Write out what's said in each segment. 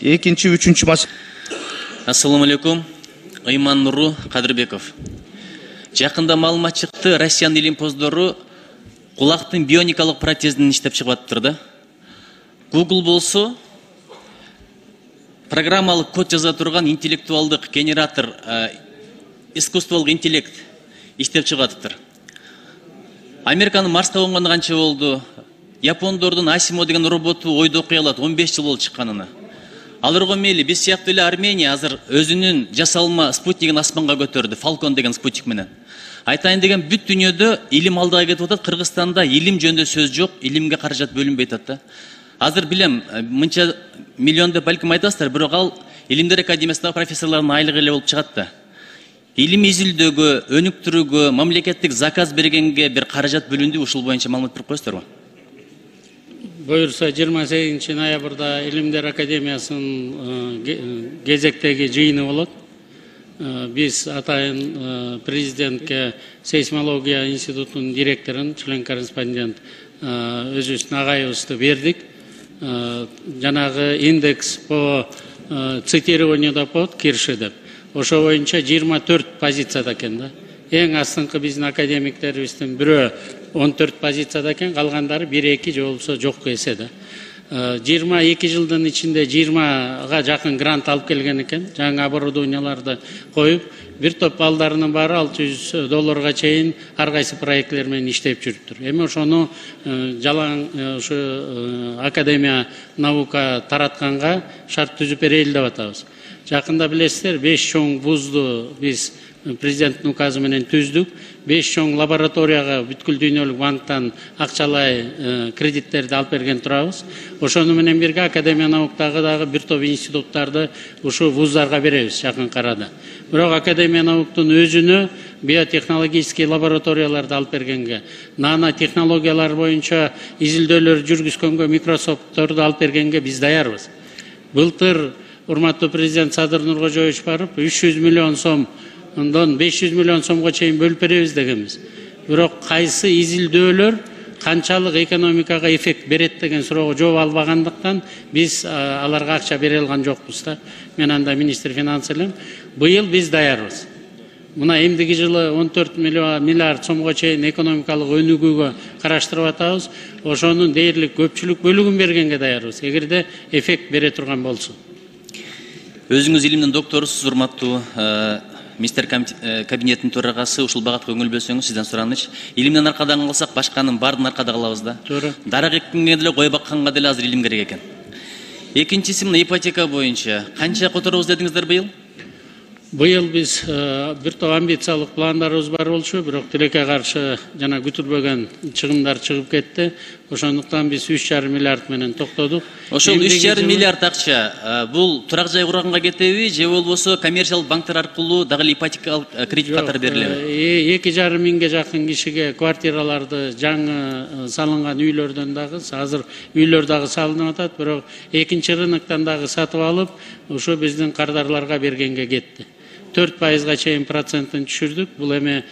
Экинчи, үчүнчү маселе. Ассаламу алейкум. Ыйман Нуру Кадырбеков. Жакында маалымат чыкты, Россиянын илимпоздору кулактын бионикалык протезин иштеп чыгып атыптыр. Google болсо программалык код жаза турган интеллектуалдык генератор, искусстволук интеллект иштеп чыгып атыптыр. Американын Марска конгону канча болду? Япондордун Асимо деген роботу ойдо окуй алат, 15 жыл болду чыкканына. Аларга мейли, биз сыяктуу эле Армения азыр өзүнүн жасалма спутнигин асманга көтөрдү, Falcon деген спутник менен. Айтайын деген бүт дүйнөдө илим алдыга кетип атат. Кыргызстанда илим жөнүндө сөз жок, илимге каражат бөлүнбөй атат. Азыр билем, мынча миллион деп балким айтасыздар, бирок ал Илимдер академиясындагы профессорлордун айлыгы эле болуп чыгат да. Илим изилдөөгө, өнүктүрүүгө, мамлекеттик заказ бергенге бир каражат бөлүндү, ушул боюнча маалымат берип коесуздарбы? Буюрса 28 ноябрда Илимдер академиясынын кезектеги жыйыны болот. Биз атайын президентке сейсмология институтунун директорун, член-корреспондент өзүбүздүн агайыбызды бердик. Жанагы индекс по цитированию допот кирши деп. Ошо боюнча 24 позицияда экен да. Эң астыңкы биздин академиктерибиздин бирөө 14 позицияда экен, калгандары 1-2 же болбосо жокко эсе да. 22 жылдын ичинде 20га жакын грант алып келген экен. Жаңы оборудованияларды коюп, бир топ балдарынын баары $600 чейин ар кайсы проектлер менен иштеп жүрүптүр. Эми ошону жалаң ушу академия наука таратканга шарт түзүп берели деп атабыз. Жакында билесиздер, 5 чоң вузду биз президенттин указы менен түздүк. 5 чоң лабораторияга бүткүл дүйнөлүк банктан акчалай кредиттерди алып берген турабыз. Ошону менен бирге академия науктагы дагы бир топ институттарды ушу вуздарга беребиз жакын арада. Бирок академия науктун өзүнө биотехнологический лабораторияларды алып бергенге, нано технологиялар боюнча изилдөөлөр жүргүзгөнгө, микрософтторду алып бергенге биз даярбыз. Былтыр урматтуу президент Садыр Нуркожоевич барып 300 миллион сом Ondan 500 milyon so'mga чейин бөлүп беребиз дегенбиз. Бирок кайсы изилдөөлөр канчалык экономикага эффект берет деген суроого жооп албагандыктан биз аларга акча бере алган жокпуз да. Мен анда министр финанс элем. Быйыл биз даярбыз. Мына эмдиги жылы 14 миллиард сомго чейин экономикалык өнүгүүгө караштырып атабыз. Ошонун дээрлик көпчүлүк бөлүгүн бергенге даярбыз. Эгерде эффект бере турган болсун. Өзүңүз илимдин докторусуз, урматтуу Министр кабинетinin төрагасы, ушул багатка көңүл бөлсөңүз, сизден сураныч. Илимден аркадан калсак, башканын баардын аркада калабыз да. Дарак эккенге деле, кой бакканга деле азыр илим керек экен. Экинчиси мына ипотека боюнча канча которобуз дедиңиздер быйыл? Быйыл биз бир топ амбициялык пландарыбыз бар болчу, бирок тилекке каршы жана күтүлбөгөн чыгымдар чыгып кетти. Ошондуктан биз 3,5 миллиард менен токтодук. Ошол 3,5 миллиард акча бул турак жай курганга кетеби, же болбосо коммерциялык банктар аркылуу дагы ипотекалык кредит катары берилеби? 2,5 миңге жакын кишиге квартираларды жаңы салынган үйлөрдөн дагы, азыр үйлөр дагы салынып атат, бирок экинчи рыноктон дагы сатып алып, ошо биздин кардарларга бергенге кетти. 4%га чейин процентин түшүрдүк. Бул эми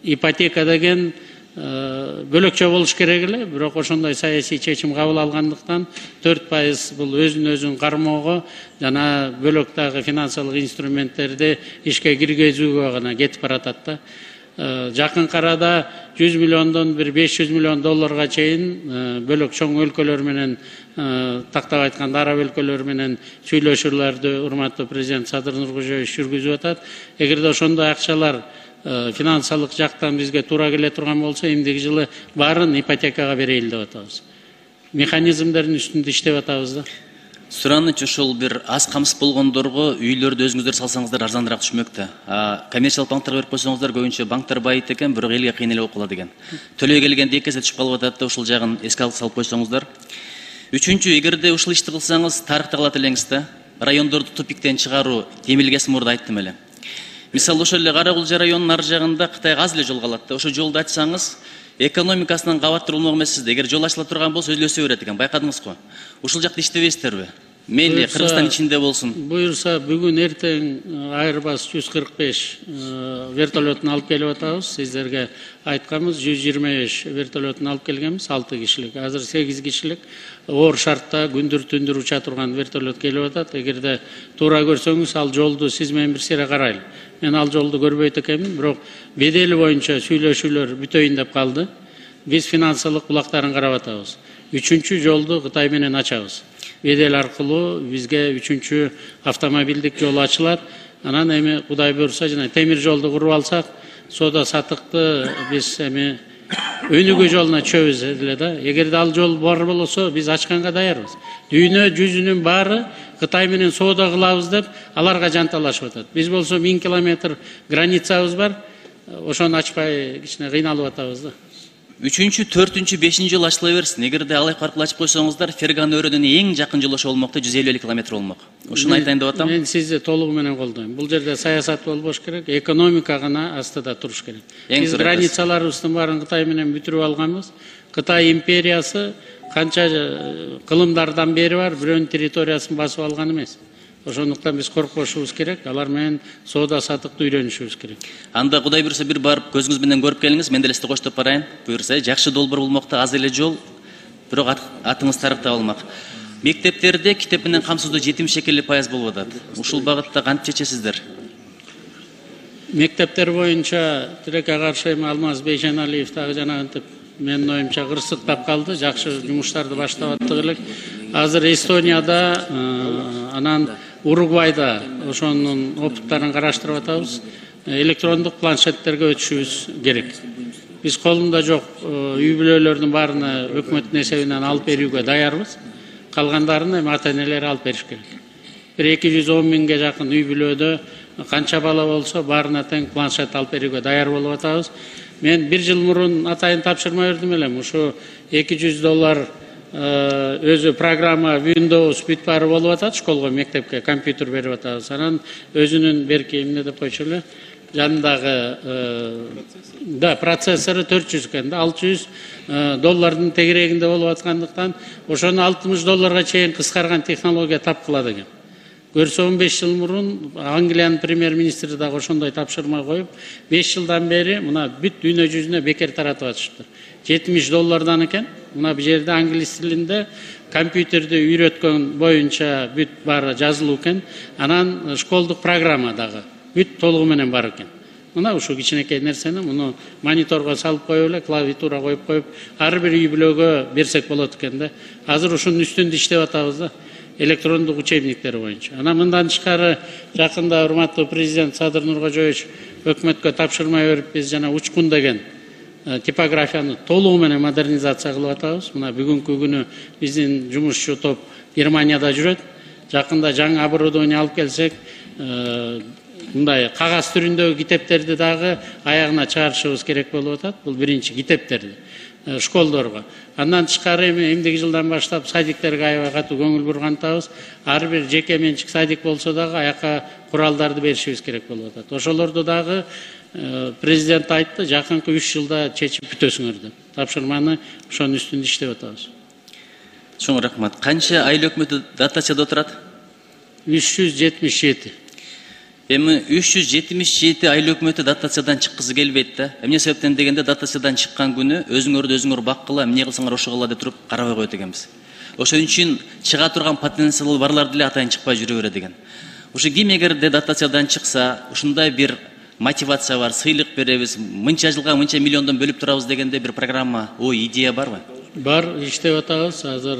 ипотека деген бөлөкчө болуш керек эле, бирок ошондой саясий чечим кабыл алгандыктан 4% бул өзүн кармоого жана бөлөк дагы финансылык инструменттерди ишке киргизүүгө гана кетип баратат да. Жакын арада 100 миллиондон бир 500 миллион долларга чейин бөлөк чоң өлкөлөр менен, тактап айтканда араб өлкөлөр менен сүйлөшүүлөрдү урматтуу президент Садыр Нуркожоевич жүргүзүп атат. Эгерде ошондой акчалар финансылык жактан бизге туура келе турган болсо, эмдиги жылы баарын ипотекага берели деп атабыз. Механизмдердин үстүндө иштеп атабыз да. Сураныч ошол бир аз камсыз болгондорго үйлөрдү өзүңүздөр салсаңыздар арзаныраак түшмөк да. Коммерциялык банктарга берип койсоңуздар көбүнчө банктар байыт экен, бирок элге кыйын эле болуп калат экен. Төлөй келгенде 2 эсе түшүп калып атат да, ушул жагын эске алып салып койсоңуздар. Үчүнчү, эгерде ушул ишти кылсаңыз, тарыхта калат элеңиз да. Райондорду тупиктен чыгаруу, Темилгесин мурда айттым эле. Мисалы ошол эле Кара Кулжа районунун ар жагында Кытайга аз эле жол калат да. Ошол жолду ачсаңыз, экономикасынан кабаттырылмак эмес сизде. Эгер жол ачыла турган болсо өзү өсө берет экен, байкадыңызбы? Ушул жакта иштебейсиздерби? Мейли, Кыргызстан ичинде болсун. Буюрса, бүгүн эртең Airbus 145 вертолетун алып келип атабыз. Сиздерге айтканбыз, 125 вертолетун алып келгенбиз, 6 кишилик. Азыр 8 кишилик оор шартта күндүр-түндүр уча турган вертолет келип атат. Эгерде туура көрсөңүз, ал жолду сиз менен бир сире карайлы. Мен ал жолду көрбөйт экенмин, бирок бедели боюнча сүйлөшүүлөр бүтөйүн деп калды. Биз финансылык булактарын карап атабыз. 3-чү жолду Кытай менен ачабыз. Бедел аркылуу бизге 3-чү автомобилдик жол ачылат. Анан эми Кудай буйрса жана темир жолду куруп алсак, соода сатыкты биз эми өнүгүү жолуна чөбүз эле да. Эгерде ал жол бар болсо, биз ачканга даярбыз. Дүйнө жүзүнүн баары Кытай менен соода кылабыз деп аларга жанталашып атат. Биз болсо 1000 километр границабыз бар. Ошону ачпай кичине кыйналып атабыз да. 3-чү, 4-чү, 5-чи жол ачыла берсин. Эгерде алайк аркылуу ачып койсоңуздар, Ферган өрөөнүн эң жакын жол ошо болмокто, 150 километр болмок. Ушуну айтайын деп атам. Мен сизди толугу менен колдойм. Бул жерде саясат болбош керек, экономика гана астыда туруш керек. Биз границаларыбыздын баарын Кытай менен бүтүрүп алганбыз. Кытай империясы канча кылымдардан бери бар, бирөөнүн территориясын басып алган эмес. Ошондуктан биз коркпошубуз керек, алар менен соода сатыкты үйрөнүшүбүз керек. Анда Кудай буйрса бир барып көзүңүз менен көрүп келиңиз, мен деле сизди коштоп барайын. Буйрса жакшы долбоор болмокто, аз эле жол, бирок атыңыз тарыкта болмок. Мектептерде китеп менен камсыздоо 70% болуп атат. Ушул багытта кантип чечесиздер? Мектептер боюнча тилекке каршы эми Алмаз Бейшеналиев дагы жанагынтип менин оюмча кырсыктап калды, жакшы жумуштарды баштап аттык элек. Азыр Эстонияда, анан Уругвайда ошонун опыттарын караштырып атабыз. Электрондук планшеттерге өтүшүбүз керек. Биз колунда жок үй бүлөлөрдүн баарына өкмөттүн эсебинен алып берүүгө даярбыз. Калгандарын эми ата-энелер алып бериш керек. Бир 210 миңге жакын үй бүлөдө канча бала болсо баарына тең планшет алып берүүгө даяр болуп атабыз. Мен 1 жыл мурун атайын тапшырма бердим элем. Ушу $200 өзү программа Windows бүт баары болуп атат, школго, мектепке компьютер берип атабыз. Анан өзүнүн берки эмне деп койчу эле, жанындагы да процессору 400 экен да, $600 тегерегинде болуп аткандыктан, ошону $60 чейин кыскарган технология тапкыла деген. Көрсө 15 жыл мурун Англиянын премьер-министри дагы ошондой тапшырма коюп, 5 жылдан бери мына бүт дүйнө жүзүнө бекер таратып атышты. $70 экен. Мына бу жерде англис тилинде компьютерди үйрөткөн боюнча бүт баары жазылуу экен. Анан школдук программа дагы бүт толугу менен бар экен. Мына ушу кичинекей нерсени муну мониторго салып коюп эле, клавиатура коюп, ар бир үй бүлөгө берсек болот экен да. Азыр ушунун үстүндө иштеп атабыз да. Электрондук учебниктер боюнча. Анан мындан тышкары жакында урматтуу президент Садыр Нуркожоевич өкмөткө тапшырма берип, биз жана Учкун деген типографияны толугу менен модернизация кылып атабыз. Мына бүгүнкү күнү биздин жумушчу топ Германияда жүрөт. Жакында жаңы оборудование алып келсек, мындай кагаз түрүндөгү китептерди дагы аягына чыгарышыбыз керек болуп атат. Бул биринчи китептерди школдорго. Андан тышкары эми эмдиги жылдан баштап садиктерге аябай катуу көңүл бургантабыз. Ар бир жеке менчик садик болсо дагы аяка куралдарды беришибиз керек болуп атат. Ошолорду дагы президент айтты, жакынкы 3 жылда чечип бүтөсүңөр деп. Тапшырманы ошонун үстүндө иштеп атабыз. Чоң рахмат. Канча айыл өкмөтү дотацияда отурат? 377. Эми 377 айыл өкмөтү дотациядан чыккысы келбейт да. Эмне себептен дегенде, дотациядан чыккан күнү өзүңөрдү өзүңөр баккыла, эмне кылсаңар ошо кыла деп туруп карабай коет экенбиз. Ошон үчүн чыга турган потенциалы барлар деле атайын чыкпай жүрө берет экен. Ушу ким эгерде дотациядан чыкса, ушундай бир мотивация бар, сыйлык беребиз, мынча жылга мынча миллиондон бөлүп турабыз дегенде бир программа, идея барбы? Бар, иштеп атабыз. Азыр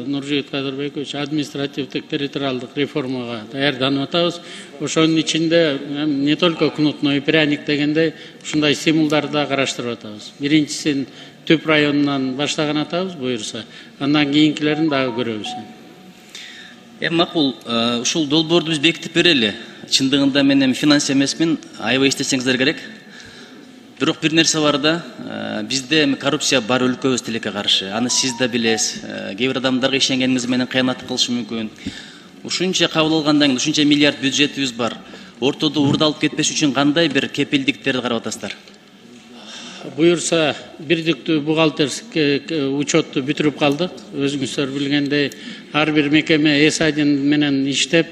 Нуржигит Кадырбекович административдик территориалдык реформага даярданып атабыз. Ошонун ичинде не только кнут, но и пряник дегенде ушундай стимулдарды да караштырып атабыз. Биринчисин Түп районунан баштаган атабыз буйрса. Андан кийинкилерин дагы көрөбүз. Макул, ушул долбоорду биз бекитип берели. Чындыгында мен эми финанс эмесмин, аябай иштесеңиздер керек. Бирок бир нерсе бар да, бизде коррупция бар өлкөбүз тилекке каршы. Аны сиз да билесиз. Кээ бир адамдарга ишенгениңиз менен кыянат кылышы мүмкүн. Ушунча кабыл алгандан кийин ушунча миллиард бюджетибиз бар. Ортодо урдалып кетпеш үчүн кандай бир кепилдиктерди карап атасыздар? буюрса бирдиктүү бухгалтерский учетту бүтүрүп калдык. Өзүңүздөр билгендей, ар бир мекеме эс1 менен иштеп,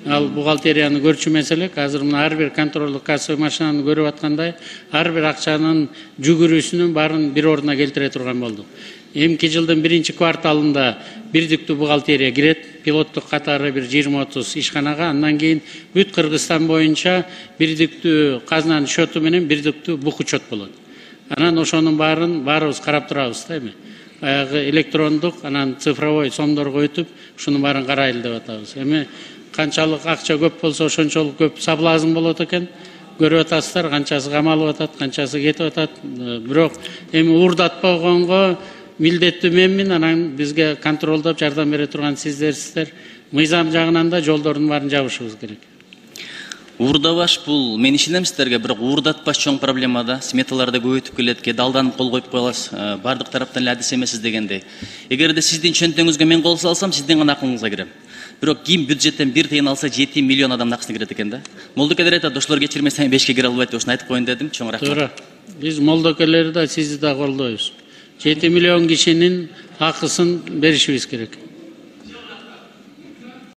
ал бухгалтерияны көрчү маселе. Азыр мына ар бир контролдук кассовый машинаны көрүп аткандай, ар бир акчанын жүгүрүүсүнүн баарын бир ордуна келтире турган болдук. Эмки жылдын биринчи кварталында бирдиктүү бухгалтерия кирет, пилоттук катары бир 20-30 ишканага, андан кийин бүт Кыргызстан боюнча бирдиктүү казынанын счету менен бирдиктүү бук учет болот. Анан ошонун баарыбыз карап турабыз да эми. Баягы электрондук, анан цифровой сомдорго өтүп, ушунун баарын карайлы деп атабыз. Эми канчалык акча көп болсо ошончолук көп соблазн болот экен. Көрүп атасыздар, канчасы камалып атат, канчасы кетип атат. Бирок эми уурдатпагонго милдеттүү менмин, анан бизге контролдоп жардам бере турган сиздерсиздер. Мыйзам жагынан да жолдордун баарын жабышыбыз керек. Уурдабаш бул мен ишенем сиздерге, бирок уурдатпаш чоң проблема да. Сметаларды көбөйтүп келет, кээде алданып кол коюп коеласыз, бардык тараптан эле адис эмессиз дегендей. Эгерде сиздин чөнтөгүңүзгө мен кол салсам, сиздин гана акылыңызга кирем. Бирок ким бюджеттен 1 тыйын алса 7 миллион адамдын акысына кирет экен да. Молдокелер айтат, ошолор кечирмесең 5ке кире албайт деп ушуну айтып коеюн дедим. Чоң рахмат. Туура. Биз молдокелерди да сизди да колдойбуз. 7 миллион кишинин акысын беришибиз керек.